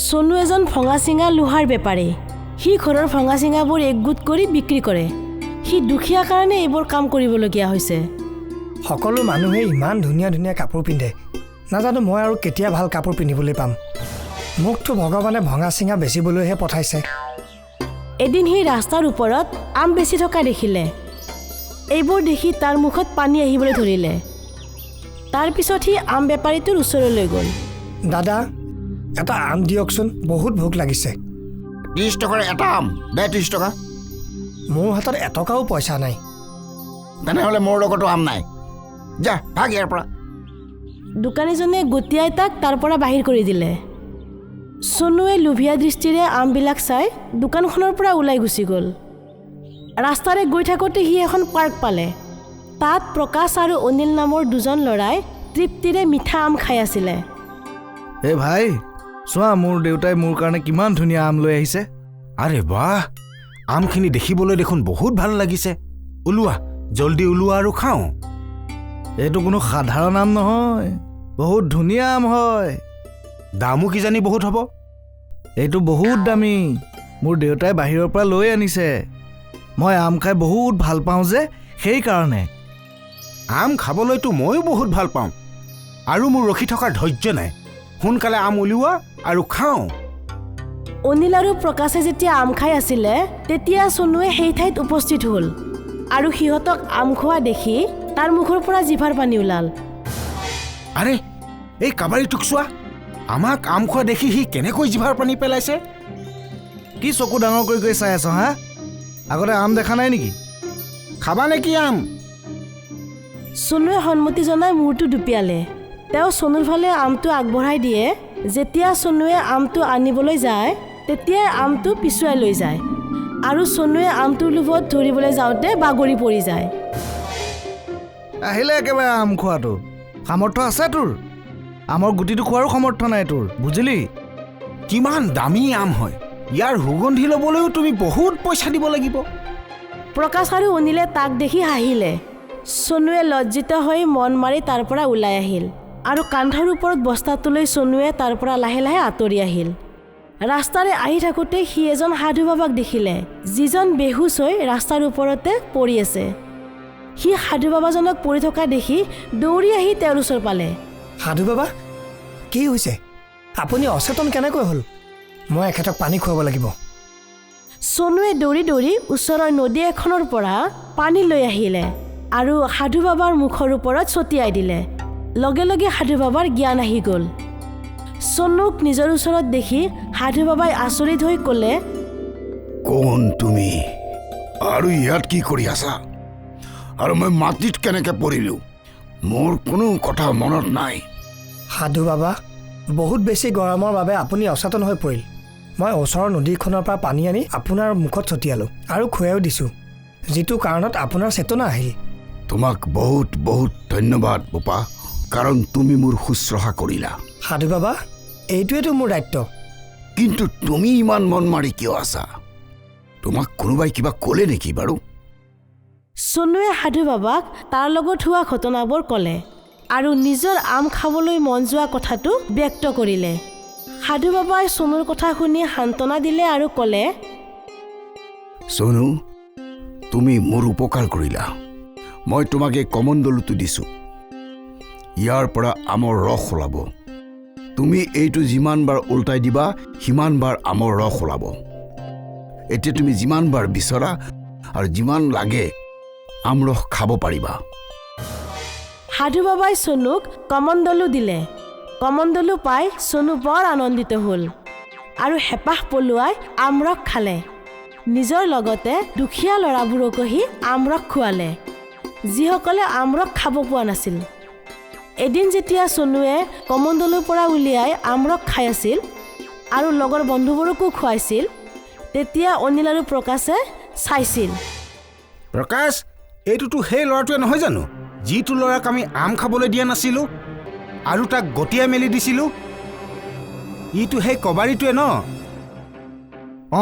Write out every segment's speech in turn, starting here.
সোনু এজন ভঙা চিঙা লোহাৰ বেপাৰী। সি ঘৰৰ ভঙা চিঙাবোৰ একগোট কৰি বিক্ৰী কৰে। সি দুখীয়া কাৰণে এইবোৰ কাম কৰিবলগীয়া হৈছে। সকলো মানুহে ইমান ধুনীয়া ধুনীয়া কাপোৰ পিন্ধে, নাজানো মই আৰু কেতিয়া ভাল কাপোৰ পিন্ধিবলৈ পাম। মোকতো ভগৱানে ভঙা চিঙা বেচিবলৈহে পঠাইছে। এদিন সি ৰাস্তাৰ ওপৰত আম বেচি থকা দেখিলে। এইবোৰ দেখি তাৰ মুখত পানী আহিবলৈ ধৰিলে। তাৰপিছত সি আম বেপাৰীটোৰ ওচৰলৈ গ'ল। দাদা, এটা আম দিয়কচোন, বহুত ভোক লাগিছে। 30 টকাৰ এটা আম, দে 30 টকা। মোৰ হাতত এটকাও পইচা নাই। তেনেহ'লে মোৰ লগতো আম নাই, যা ভাগ ইয়াৰ পৰা। দোকানীজনে গতিয়াই তাক তাৰ পৰা বাহিৰ কৰি দিলে। সোনুৱে লোভীয়া দৃষ্টিৰে আমবিলাক চাই দোকানখনৰ পৰা ওলাই গুচি গ'ল। ৰাস্তাৰে গৈ থাকোঁতে সি এখন পাৰ্ক পালে। তাত প্ৰকাশ আৰু অনিল নামৰ দুজন ল'ৰাই তৃপ্তিৰে মিঠা আম খাই আছিলে। এই ভাই, চোৱা মোৰ দেউতাই মোৰ কাৰণে কিমান ধুনীয়া আম লৈ আহিছে। আৰে বাহ, আমখিনি দেখিবলৈ দেখোন বহুত ভাল লাগিছে। ওলোৱা, জলদি ওলোৱা আৰু খাওঁ। এইটো কোনো সাধাৰণ আম নহয়, বহুত ধুনীয়া আম হয়। দামো কিজানি বহুত হ'ব। এইটো বহুত দামী, মোৰ দেউতাই বাহিৰৰ পৰা লৈ আনিছে। মই আম খাই বহুত ভাল পাওঁ যে, সেইকাৰণে। আম খাবলৈতো ময়ো বহুত ভাল পাওঁ, আৰু মোৰ ৰখি থকাৰ ধৈৰ্য নাই। সোনকালে আম উলিওৱা আৰু খাওঁ। অনিল আৰু প্ৰকাশে যেতিয়া আম খাই আছিলে, তেতিয়া সোনুৱে সেই ঠাইত উপস্থিত হ'ল আৰু সিহঁতক আম খোৱা দেখি তাৰ মুখৰ পৰা জিভাৰ পানী ওলাল। আৰে, এই কাবাৰীটোক চোৱা, আমাক আম খোৱা দেখি সি কেনেকৈ জিভাৰ পানী পেলাইছে। কি চকু ডাঙৰ কৰি কৰি চাই আছ হা? আগতে আম দেখা নাই নেকি? খাবা নেকি আম? সোনুৱে সন্মতি জনাই মূৰটো দুপিয়ালে। তেওঁ সোনুৰ ফালে আমটো আগবঢ়াই দিয়ে। যেতিয়া সোনুৱে আমটো আনিবলৈ যায়, তেতিয়াই আমটো পিছুৱাই লৈ যায় আৰু সোনুৱে আমটোৰ লোভত ধৰিবলৈ যাওঁতে বাগৰি পৰি যায়। আহিলে একেবাৰে আম খোৱাটো। সামৰ্থ্য আছে তোৰ? আমৰ গুটিটো খোৱাৰো সামৰ্থ্য নাই তোৰ, বুজিলি? কিমান দামী আম হয়, ইয়াৰ সুগন্ধি ল'বলৈও তুমি বহুত পইচা দিব লাগিব। প্ৰকাশ আৰু অনিলে তাক দেখি হাঁহিলে। সোনুৱে লজ্জিত হৈ মন মাৰি তাৰ পৰা ওলাই আহিল আৰু কান্ধৰ ওপৰত বস্তাটোলৈ সোনুৱে তাৰ পৰা লাহে লাহে আঁতৰি আহিল। ৰাস্তাৰে আহি থাকোঁতে সি এজন সাধু বাবাক দেখিলে, যিজন বেহুচ হৈ ৰাস্তাৰ ওপৰতে পৰি আছে। সি সাধু বাবাজনক পৰি থকা দেখি দৌৰি আহি তেওঁৰ ওচৰ পালে। সাধু বাবা, কি হৈছে? আপুনি অচেতন কেনেকৈ হ'ল? মই এখেতক পানী খুৱাব লাগিব। সোনুৱে দৌৰি দৌৰি ওচৰৰ নদী এখনৰ পৰা পানী লৈ আহিলে আৰু সাধু বাবাৰ মুখৰ ওপৰত ছটিয়াই দিলে। লগে লগে সাধু বাবাৰ জ্ঞান আহি গ'ল। সোনুক নিজৰ ওচৰত দেখি সাধু বাবাই আচৰিত হৈ ক'লে, কোন তুমি আৰু ইয়াত কি কৰি আছা? আৰু মই মাটিত কেনেকৈ পৰিলোঁ? মোৰ কোনো কথা মনত নাই। সাধু বাবা, বহুত বেছি গৰমৰ বাবে আপুনি অচেতন হৈ পৰিল। মই ওচৰৰ নদীখনৰ পৰা পানী আনি আপোনাৰ মুখত ছটিয়ালোঁ আৰু খুৱাইও দিছোঁ, যিটো কাৰণত আপোনাৰ চেতনা আহিল। তোমাক বহুত বহুত ধন্যবাদ বোপা, কাৰণ তুমি মোৰ শুশ্ৰূষা কৰিলা। সাধু বাবা, এইটোৱেতো মোৰ দায়িত্ব। কিন্তু তুমি ইমান মন মাৰি কিয় আছা? তোমাক কোনোবাই কিবা ক'লে নেকি বাৰু? সোনুৱে সাধু বাবাক তাৰ লগত হোৱা ঘটনাবোৰ ক'লে আৰু নিজৰ আম খাবলৈ মন যোৱা কথাটো ব্যক্ত কৰিলে। সাধু বাবাই সোনুৰ কথা শুনি সান্তনা দিলে আৰু ক'লে, সোনু, তুমি মোৰ উপকাৰ কৰিলা। মই তোমাক এই কমণ্ডলুটো দিছোঁ। ইয়াৰ পৰা আমৰ ৰস ওলাব। তুমি এইটো যিমান বাৰ ওলটাই দিবা, সিমান বাৰ আমৰ ৰস ওলাব। এতিয়া তুমি যিমান বাৰ বিচৰা আৰু যিমান লাগে আমৰস খাব পাৰিবা। সাধু বাবাই সোনুক কমণ্ডলু দিলে। কমণ্ডলু পাই সোনু বৰ আনন্দিত হ'ল আৰু হেঁপাহ পলুৱাই আমৰস খালে। নিজৰ লগতে দুখীয়া ল'ৰাবোৰকো সি আমৰস খুৱালে, যিসকলে আমৰস খাব পোৱা নাছিল। এদিন যেতিয়া সোনুৱে কমণ্ডলুৰ পৰা উলিয়াই আমৰস খাই আছিল আৰু লগৰ বন্ধুবোৰকো খুৱাইছিল, তেতিয়া অনিল আৰু প্ৰকাশে চাইছিল। প্ৰকাশ, এইটোতো সেই ল'ৰাটোৱে নহয় জানো, যিটো ল'ৰাক আমি আম খাবলৈ দিয়া নাছিলোঁ আৰু তাক গতিয়াই মেলি দিছিলোঁ? ইটো সেই কবাৰীটোৱে ন?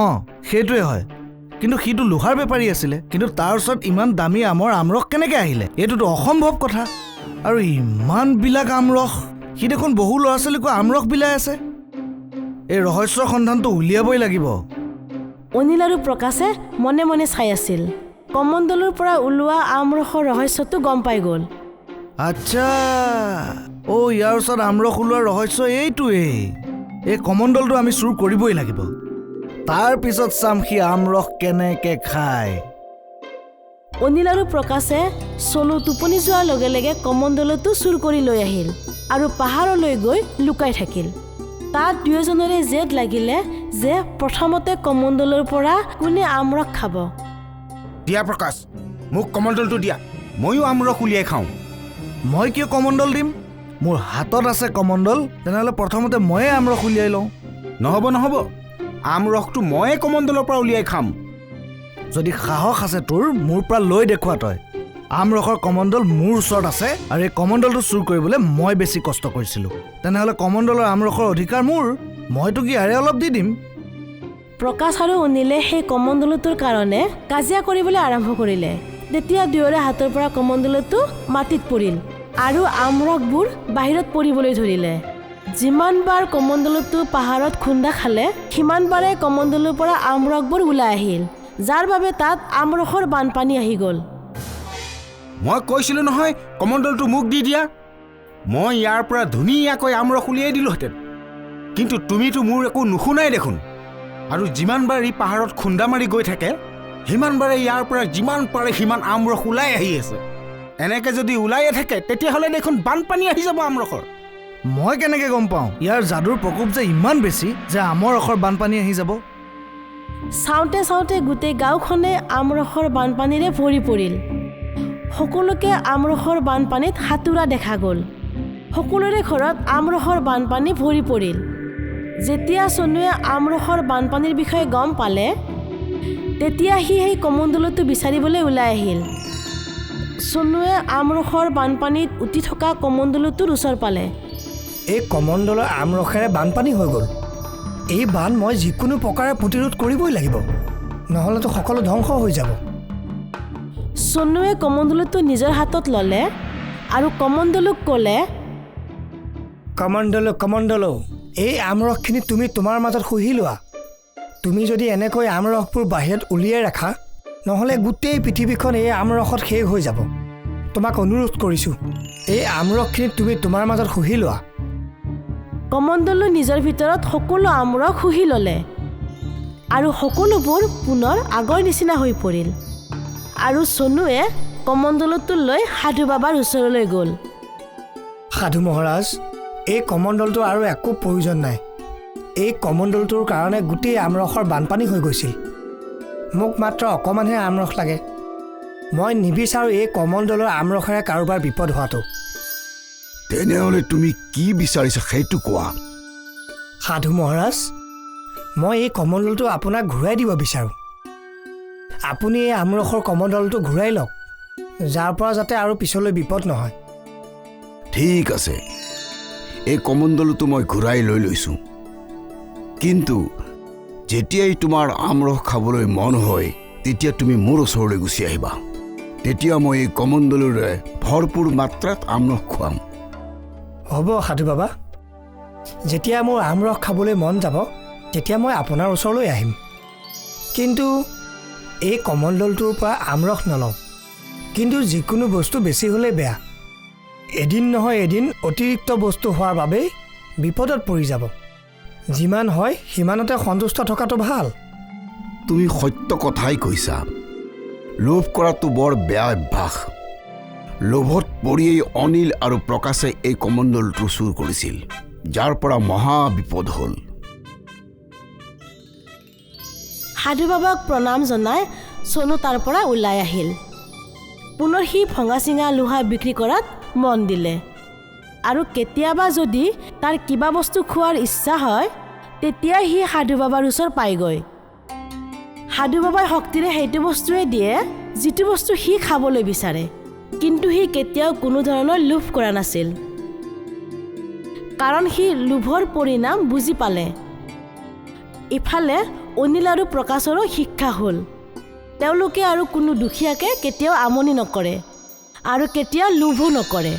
অঁ, সেইটোৱে হয়। কিন্তু সিটো লোহাৰ বেপাৰী আছিলে, কিন্তু তাৰ ওচৰত ইমান দামী আমৰ আমৰস কেনেকৈ আহিলে? এইটোতো অসম্ভৱ কথা। আৰু ইমানবিলাক আমৰস, সি দেখোন বহু ল'ৰা ছোৱালীকো আমৰস বিলাই আছে। এই ৰহস্যৰ সন্ধানটো উলিয়াবই লাগিব। অনিল আৰু প্ৰকাশে মনে মনে চাই আছিল। কমণ্ডলৰ পৰা ওলোৱা আমৰসৰ ৰহস্যটো গম পাই গ'ল। আচ্ছা, ইয়াৰ ওচৰত আমৰস ওলোৱাৰ ৰহস্য এইটোৱেই। এই কমণ্ডলটো আমি চুৰ কৰিবই লাগিব। তাৰ পিছত চাম সি আমৰস কেনেকে খায়। অনিল আৰু প্ৰকাশে চনু টোপনি যোৱাৰ লগে লগে কমণ্ডলটো চুৰ কৰি লৈ আহিল আৰু পাহাৰলৈ গৈ লুকাই থাকিল। তাত দুয়োজনৰে জেদ লাগিলে যে প্ৰথমতে কমণ্ডলৰ পৰা কোনে আমৰস খাব। দিয়া প্ৰকাশ, মোক কমণ্ডলটো দিয়া, ময়ো আমৰস উলিয়াই খাওঁ। মই কিয় কমণ্ডল দিম? মোৰ হাতত আছে কমণ্ডল। তেনেহ'লে প্ৰথমতে ময়ে আমৰস উলিয়াই লওঁ। নহ'ব নহ'ব, আমৰসটো ময়ে কমণ্ডলৰ পৰা উলিয়াই খাম। যদি সাহস আছে তোৰ, মোৰ পৰা লৈ দেখুওৱা তই। আমৰসৰ কমণ্ডল মোৰ ওচৰত আছে আৰু এই কমণ্ডলটো চুৰ কৰিবলৈ মই বেছি কষ্ট কৰিছিলোঁ। তেনেহ'লে কমণ্ডলৰ আমৰসৰ অধিকাৰ মোৰ। মইতো কি আৰে অলপ দি দিম। প্ৰকাশ আৰু অনিলে সেই কমণ্ডলটোৰ কাৰণে কাজিয়া কৰিবলৈ আৰম্ভ কৰিলে। তেতিয়া দুয়োৰে হাতৰ পৰা কমণ্ডলটো মাটিত পৰিল আৰু আমৰসবোৰ বাহিৰত পৰিবলৈ ধৰিলে। যিমানবাৰ কমণ্ডলটো পাহাৰত খুন্দা খালে সিমানবাৰে কমণ্ডলৰ পৰা আমৰসবোৰ ওলাই আহিল, যাৰ বাবে তাত আমৰসৰ বানপানী আহি গ'ল। মই কৈছিলোঁ নহয় কমণ্ডলটো মোক দি দিয়া। মই ইয়াৰ পৰা ধুনীয়াকৈ আমৰস উলিয়াই দিলোহেঁতেন, কিন্তু তুমিতো মোৰ একো নুশুনাই দেখোন। আৰু যিমানবাৰ ই পাহাৰত খুন্দা মাৰি গৈ থাকে সিমানবাৰে ইয়াৰ পৰা যিমান পাৰে সিমান আমৰস ওলাই আহি আছে। এনেকৈ যদি ওলাইয়ে থাকে তেতিয়াহ'লে দেখোন বানপানী আহি যাব আমৰসৰ। মই কেনেকৈ গম পাওঁ ইয়াৰ যাদুৰ প্ৰকোপ যে ইমান বেছি যে আমৰ ৰসৰ বানপানী আহি যাব? চাওঁতে চাওঁতে গোটেই গাঁওখনে আমৰসৰ বানপানীৰে ভৰি পৰিল। সকলোকে আমৰসৰ বানপানীত সাঁতোৰা দেখা গ'ল। সকলোৰে ঘৰত আমৰসৰ বানপানী ভৰি পৰিল। যেতিয়া চনুৱে আমৰসৰ বানপানীৰ বিষয়ে গম পালে তেতিয়া সি সেই কমণ্ডলটো বিচাৰিবলৈ ওলাই আহিল। চনুৱে আমৰসৰ বানপানীত উঠি থকা কমণ্ডলটোৰ ওচৰ পালে। এই কমণ্ডলৰ আমৰসেৰে বানপানী হৈ গ'ল। এই বান মই যিকোনো প্ৰকাৰে প্ৰতিৰোধ কৰিবই লাগিব, নহ'লেতো সকলো ধ্বংস হৈ যাব। চনুৱে কমণ্ডলটো নিজৰ হাতত ল'লে আৰু কমণ্ডলক ক'লে, কমণ্ডল, এই আমৰসখিনি তুমি তোমাৰ মাজত শুহি লোৱা। তুমি যদি এনেকৈ আমৰসবোৰ বাহিৰত উলিয়াই ৰাখা, নহ'লে গোটেই পৃথিৱীখন এই আমৰসত শেষ হৈ যাব। তোমাক অনুৰোধ কৰিছোঁ, এই আমৰসখিনি তুমি তোমাৰ মাজত শুহি লোৱা। কমণ্ডলো নিজৰ ভিতৰত সকলো আমৰস শুহি ল'লে আৰু সকলোবোৰ পুনৰ আগৰ নিচিনা হৈ পৰিল। আৰু চনুৱে কমণ্ডলটো লৈ সাধু বাবাৰ ওচৰলৈ গ'ল। সাধু মহাৰাজ, এই কমণ্ডলটোৰ আৰু একো প্ৰয়োজন নাই। এই কমণ্ডলটোৰ কাৰণে গোটেই আমৰসৰ বানপানী হৈ গৈছিল। মোক মাত্ৰ অকণমানহে আমৰস লাগে। মই নিবিচাৰোঁ এই কমণ্ডলৰ আমৰসেৰে কাৰোবাৰ বিপদ হোৱাটো। তেনেহ'লে তুমি কি বিচাৰিছা সেইটো কোৱা। সাধু মহাৰাজ, মই এই কমণ্ডলটো আপোনাক ঘূৰাই দিব বিচাৰোঁ। আপুনি এই আমৰসৰ কমণ্ডলটো ঘূৰাই লওক, যাৰ পৰা যাতে আৰু পিছলৈ বিপদ নহয়। ঠিক আছে, এই কমণ্ডলটো মই ঘূৰাই লৈ লৈছোঁ, কিন্তু যেতিয়াই তোমাৰ আমৰস খাবলৈ মন হয় তেতিয়া তুমি মোৰ ওচৰলৈ গুচি আহিবা। তেতিয়া মই এই কমণ্ডলৰে ভৰপূৰ মাত্ৰাত আমৰস খুৱাম। হ'ব সাধু বাবা, যেতিয়া মোৰ আমৰস খাবলৈ মন যাব তেতিয়া মই আপোনাৰ ওচৰলৈ আহিম। কিন্তু এই কমণ্ডলটোৰ পৰা আমৰস নলওঁ। কিন্তু যিকোনো বস্তু বেছি হ'লে বেয়া। এদিন নহয় এদিন অতিৰিক্ত বস্তু হোৱাৰ বাবেই বিপদত পৰি যাব। যিমান হয় সিমানতে সন্তুষ্ট থকাটো ভাল। তুমি সত্য কথাই কৈছা। লোভ কৰাটো বৰ বেয়া অভ্যাস। লোভত পৰিয়েই অনিল আৰু প্ৰকাশে এই কমণ্ডলটো চুৰ কৰিছিল, যাৰ পৰা মহা বিপদ হ'ল। সাধু বাবাক প্ৰণাম জনাই চনু তাৰ পৰা ওলাই আহিল। পুনৰ সি ভঙা চিঙা লোহা বিক্ৰী কৰাত মন দিলে আৰু কেতিয়াবা যদি তাৰ কিবা বস্তু খোৱাৰ ইচ্ছা হয় তেতিয়া সি সাধু বাবাৰ ওচৰ পায়গৈ। সাধু বাবাই শক্তিৰে সেইটো বস্তুৱে দিয়ে যিটো বস্তু সি খাবলৈ বিচাৰে, কিন্তু সি কেতিয়াও কোনো ধৰণৰ লোভ কৰা নাছিল, কাৰণ সি লোভৰ পৰিণাম বুজি পালে। ইফালে অনিল আৰু প্ৰকাশৰো শিক্ষা হ'ল। তেওঁলোকে আৰু কোনো দুখীয়াকে কেতিয়াও আমনি নকৰে আৰু কেতিয়াও লোভো নকৰে।